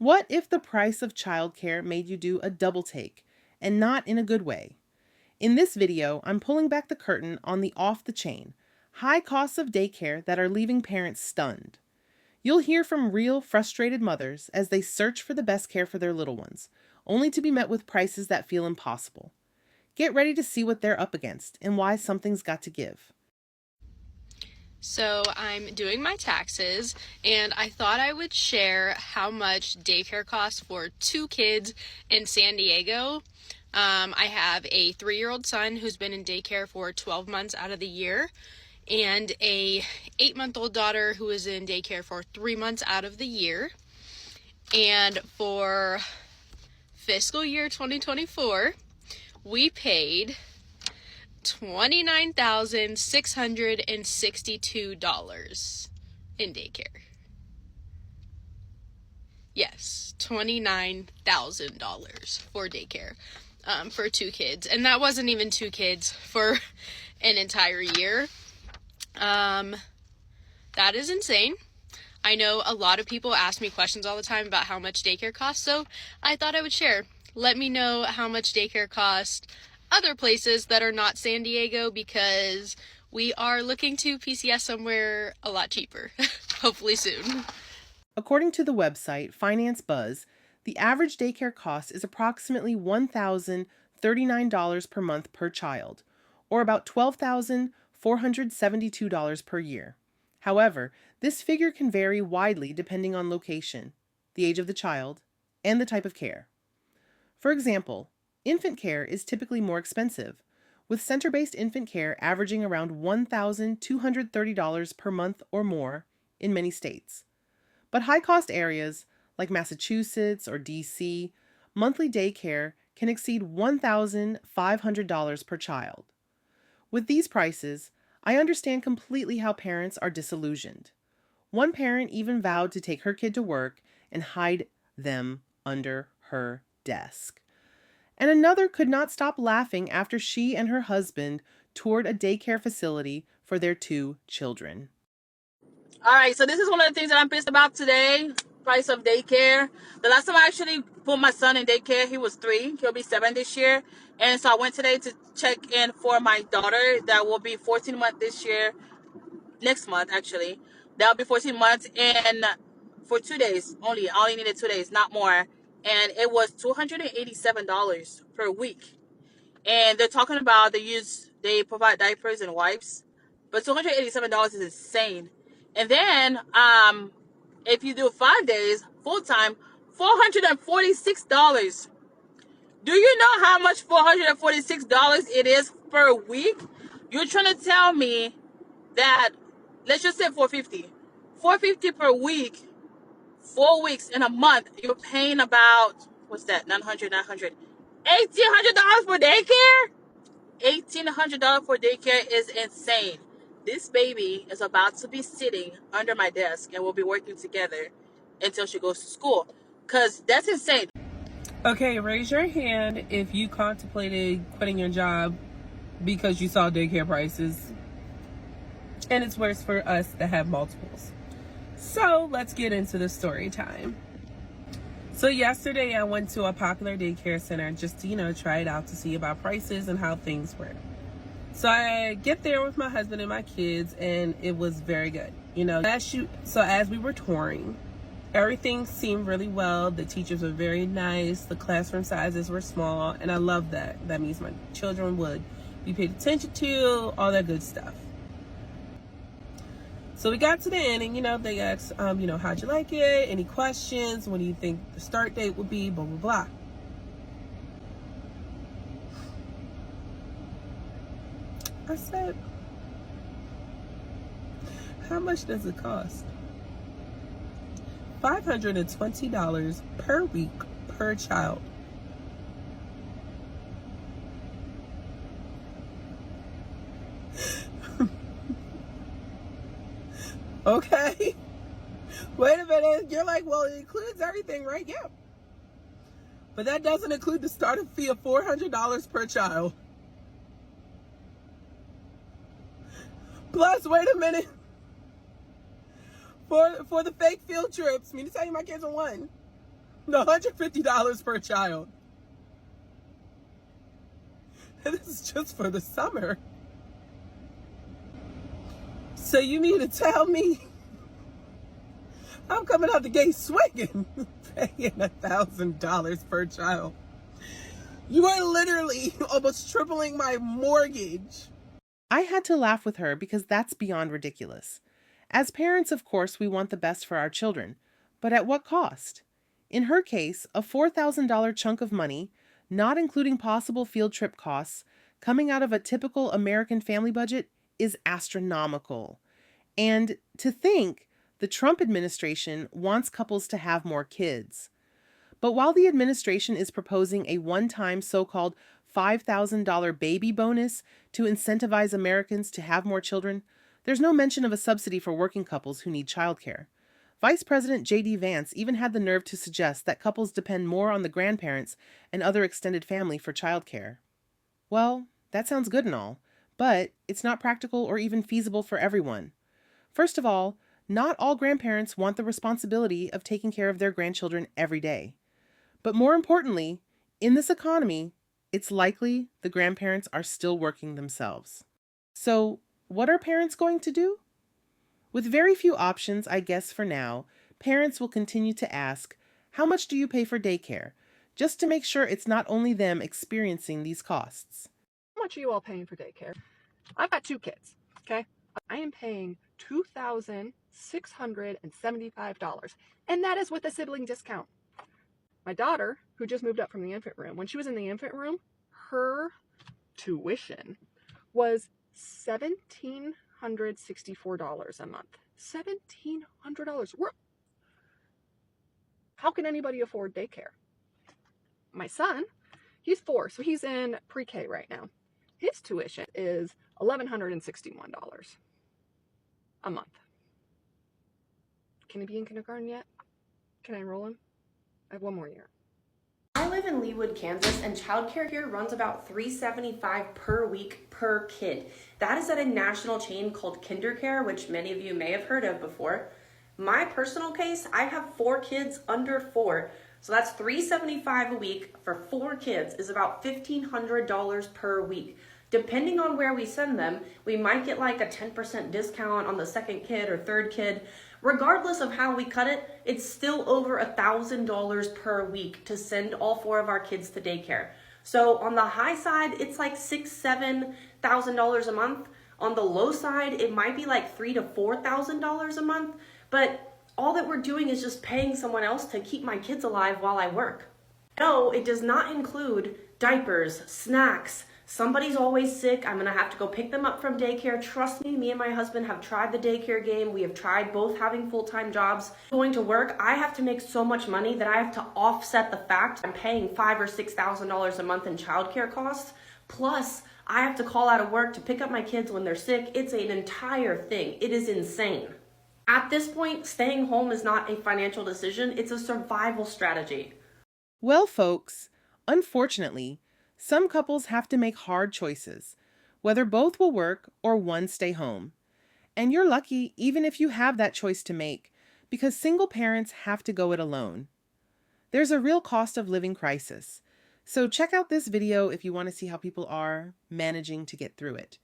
What if the price of childcare made you do a double take, and not in a good way? In this video, I'm pulling back the curtain on the off-the-chain, high costs of daycare that are leaving parents stunned. You'll hear from real, frustrated mothers as they search for the best care for their little ones, only to be met with prices that feel impossible. Get ready to see what they're up against and why something's got to give. So I'm doing my taxes, and I thought I would share how much daycare costs for 2 kids in San Diego. I have a 3-year-old son who's been in daycare for 12 months out of the year, and a 8-month-old daughter who is in daycare for 3 months out of the year. And for fiscal year 2024, we paid $29,662 in daycare. Yes, $29,000 for daycare for 2 kids. And that wasn't even 2 kids for an entire year. That is insane. I know a lot of people ask me questions all the time about how much daycare costs, so I thought I would share. Let me know how much daycare costs other places that are not San Diego, because we are looking to PCS somewhere a lot cheaper, hopefully soon. According to the website Finance Buzz, the average daycare cost is approximately $1,039 per month per child, or about $12,472 per year. However, this figure can vary widely depending on location, the age of the child, and the type of care. For example, infant care is typically more expensive, with center-based infant care averaging around $1,230 per month or more in many states. But high-cost areas like Massachusetts or DC, monthly daycare can exceed $1,500 per child. With these prices, I understand completely how parents are disillusioned. One parent even vowed to take her kid to work and hide them under her desk. And another could not stop laughing after she and her husband toured a daycare facility for their 2 children. All right, so this is one of the things that I'm pissed about today. Price of daycare. The last time I actually put my son in daycare, he was 3. He'll be 7 this year. And so I went today to check in for my daughter that will be 14 months this year. Next month, actually. That'll be 14 months. And for 2 days only. I only needed 2 days, not more. And it was $287 per week. And they're talking about they provide diapers and wipes. But $287 is insane. And then if you do 5 days full time, $446. Do you know how much $446 it is per week? You're trying to tell me that, let's just say $450 per week, 4 weeks in a month, you're paying about, what's that, $1,800 for daycare? $1,800 for daycare is insane. This baby is about to be sitting under my desk, and we'll be working together until she goes to school, because that's insane. Okay, raise your hand if you contemplated quitting your job because you saw daycare prices. And it's worse for us to have multiples. So let's get into the story time. So yesterday I went to a popular daycare center just to, try it out to see about prices and how things were. So I get there with my husband and my kids, and it was very good. As we were touring, everything seemed really well. The teachers were very nice. The classroom sizes were small, and I love that. That means my children would be paid attention to, all that good stuff. So we got to the end, and they asked, how'd you like it? Any questions? When do you think the start date would be? Blah, blah, blah. I said, how much does it cost? $520 per week per child. Okay. Wait a minute. You're like, well, it includes everything, right? Yeah. But that doesn't include the starting fee of $400 per child. Plus, wait a minute. For the fake field trips, tell you my kids are 1. $150 per child. And this is just for the summer. So you mean to tell me I'm coming out the gate swinging, paying $1,000 per child? You are literally almost tripling my mortgage. I had to laugh with her because that's beyond ridiculous. As parents, of course, we want the best for our children, but at what cost? In her case, a $4,000 chunk of money, not including possible field trip costs, coming out of a typical American family budget is astronomical. And to think the Trump administration wants couples to have more kids. But while the administration is proposing a one-time so-called $5,000 baby bonus to incentivize Americans to have more children, there's no mention of a subsidy for working couples who need childcare. Vice President J.D. Vance even had the nerve to suggest that couples depend more on the grandparents and other extended family for childcare. Well, that sounds good and all, but it's not practical or even feasible for everyone. First of all, not all grandparents want the responsibility of taking care of their grandchildren every day. But more importantly, in this economy, it's likely the grandparents are still working themselves. So, what are parents going to do? With very few options, I guess for now, parents will continue to ask, how much do you pay for daycare? Just to make sure it's not only them experiencing these costs. How much are you all paying for daycare? I've got 2 kids, okay? I am paying $2,675, and that is with a sibling discount. My daughter, who just moved up from the infant room, when she was in the infant room, her tuition was $1,764 a month. $1,700. How can anybody afford daycare? My son, he's 4, so he's in pre-K right now. His tuition is $1,161 a month. Can he be in kindergarten yet? Can I enroll him? I have 1 more year. I live in Leawood, Kansas, and childcare here runs about $375 per week per kid. That is at a national chain called KinderCare, which many of you may have heard of before. My personal case, I have 4 kids under 4, so that's $375 a week for 4 kids is about $1,500 per week. Depending on where we send them, we might get like a 10% discount on the second kid or third kid. Regardless of how we cut it, it's still over $1,000 per week to send all 4 of our kids to daycare. So on the high side, it's like $6,000-7,000 a month. On the low side, it might be like $3,000 to $4,000 a month. But all that we're doing is just paying someone else to keep my kids alive while I work. No, it does not include diapers, snacks. Somebody's always sick. I'm going to have to go pick them up from daycare. Trust me and my husband have tried the daycare game. We have tried both having full-time jobs. Going to work, I have to make so much money that I have to offset the fact I'm paying $5,000 or $6,000 a month in childcare costs. Plus, I have to call out of work to pick up my kids when they're sick. It's an entire thing. It is insane. At this point, staying home is not a financial decision. It's a survival strategy. Well, folks, unfortunately, some couples have to make hard choices, whether both will work or one stay home. And you're lucky even if you have that choice to make, because single parents have to go it alone. There's a real cost of living crisis, so check out this video if you want to see how people are managing to get through it.